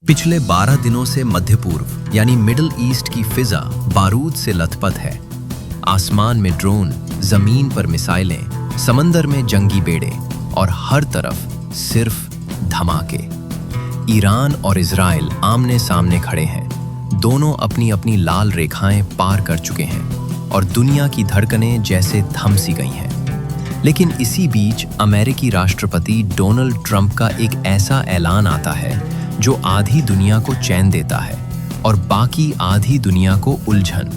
पिछले 12 दिनों से मध्य पूर्व यानी मिडिल ईस्ट की फिजा बारूद से लथपथ है। आसमान में ड्रोन, जमीन पर मिसाइलें, समंदर में जंगी बेड़े और हर तरफ सिर्फ धमाके। ईरान और इजराइल आमने सामने खड़े हैं। दोनों अपनी अपनी लाल रेखाएं पार कर चुके हैं और दुनिया की धड़कनें जैसे थम सी गई हैं। लेकिन इसी बीच अमेरिकी राष्ट्रपति डोनाल्ड ट्रंप का एक ऐसा ऐलान आता है जो आधी दुनिया को चैन देता है और बाकी आधी दुनिया को उलझन।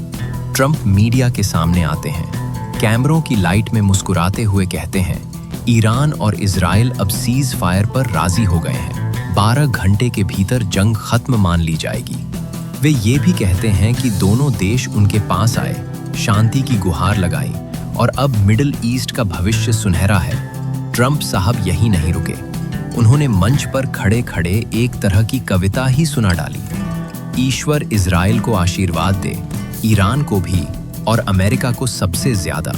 ट्रंप मीडिया के सामने आते हैं, कैमरों की लाइट में मुस्कुराते हुए कहते हैं, ईरान और इजराइल अब सीज फायर पर राजी हो गए हैं। 12 घंटे के भीतर जंग खत्म मान ली जाएगी। वे ये भी कहते हैं कि दोनों देश उनके पास आए, शांति की गुहार लगाई और अब मिडिल ईस्ट का भविष्य सुनहरा है। ट्रंप साहब यही नहीं रुके। उन्होंने मंच पर खड़े खड़े एक तरह की कविता ही सुना डाली। ईश्वर इजराइल को आशीर्वाद दे, ईरान को भी और अमेरिका को सबसे ज्यादा।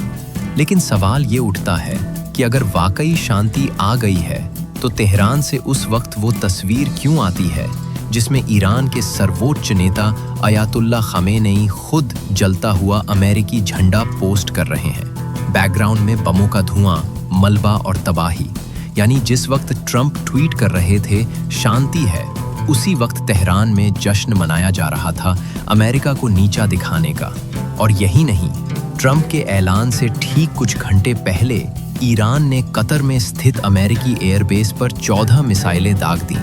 लेकिन सवाल ये उठता है कि अगर वाकई शांति आ गई है तो तेहरान से उस वक्त वो तस्वीर क्यों आती है जिसमें ईरान के सर्वोच्च नेता अयातुल्ला खामेनेई खुद जलता हुआ अमेरिकी झंडा पोस्ट कर रहे हैं। बैकग्राउंड में बमों का धुआं, मलबा और तबाही। यानी जिस वक्त ट्रंप ट्वीट कर रहे थे शांति है, उसी वक्त तेहरान में जश्न मनाया जा रहा था अमेरिका को नीचा दिखाने का। और यही नहीं, ट्रंप के ऐलान से ठीक कुछ घंटे पहले ईरान ने कतर में स्थित अमेरिकी एयरबेस पर 14 मिसाइलें दाग दी,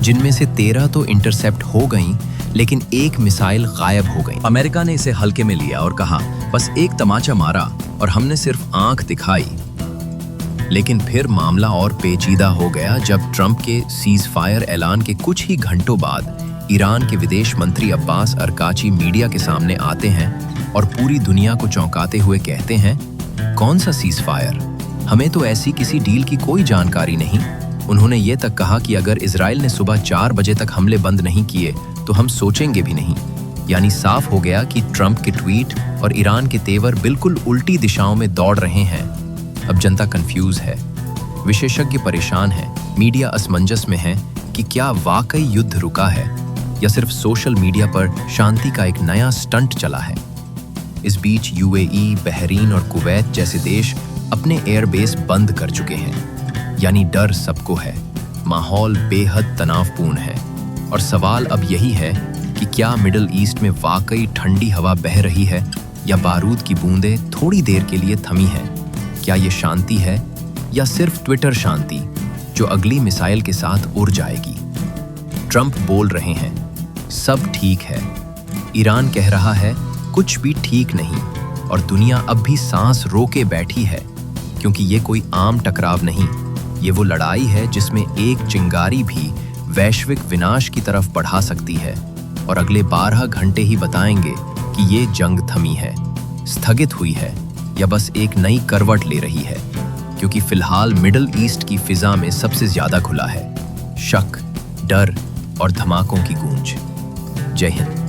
जिनमें से 13 तो इंटरसेप्ट हो गईं, लेकिन एक मिसाइल गायब हो गई। अमेरिका ने इसे हल्के में लिया और कहा बस एक तमाचा मारा और हमने सिर्फ आंख दिखाई। लेकिन फिर मामला और पेचीदा हो गया जब ट्रंप के सीज फायर ऐलान के कुछ ही घंटों बाद ईरान के विदेश मंत्री अब्बास अरकाची मीडिया के सामने आते हैं और पूरी दुनिया को चौंकाते हुए कहते हैं, कौन सा सीज फायर? हमें तो ऐसी किसी डील की कोई जानकारी नहीं। उन्होंने ये तक कहा कि अगर इजराइल ने सुबह 4 बजे तक हमले बंद नहीं किए तो हम सोचेंगे भी नहीं। यानी साफ हो गया कि ट्रंप के ट्वीट और ईरान के तेवर बिल्कुल उल्टी दिशाओं में दौड़ रहे हैं। अब जनता कंफ्यूज है, विशेषज्ञ परेशान हैं, मीडिया असमंजस में है कि क्या वाकई युद्ध रुका है या सिर्फ सोशल मीडिया पर शांति का एक नया स्टंट चला है। इस बीच यूएई, बहरीन और कुवैत जैसे देश अपने एयरबेस बंद कर चुके हैं। यानी डर सबको है, माहौल बेहद तनावपूर्ण है और सवाल अब यही है कि क्या मिडिल ईस्ट में वाकई ठंडी हवा बह रही है या बारूद की बूंदें थोड़ी देर के लिए थमी हैं। क्या ये शांति है या सिर्फ ट्विटर शांति जो अगली मिसाइल के साथ उड़ जाएगी? ट्रंप बोल रहे हैं, सब ठीक है। ईरान कह रहा है, कुछ भी ठीक नहीं। और दुनिया अब भी सांस रोके बैठी है, क्योंकि ये कोई आम टकराव नहीं। ये वो लड़ाई है जिसमें एक चिंगारी भी वैश्विक विनाश की तरफ बढ़ा सकती है। और अगले 12 घंटे ही बताएंगे कि ये जंग थमी है, स्थगित हुई है या बस एक नई करवट ले रही है। क्योंकि फिलहाल मिडिल ईस्ट की फिजा में सबसे ज्यादा खुला है शक, डर और धमाकों की गूंज। जय हिंद।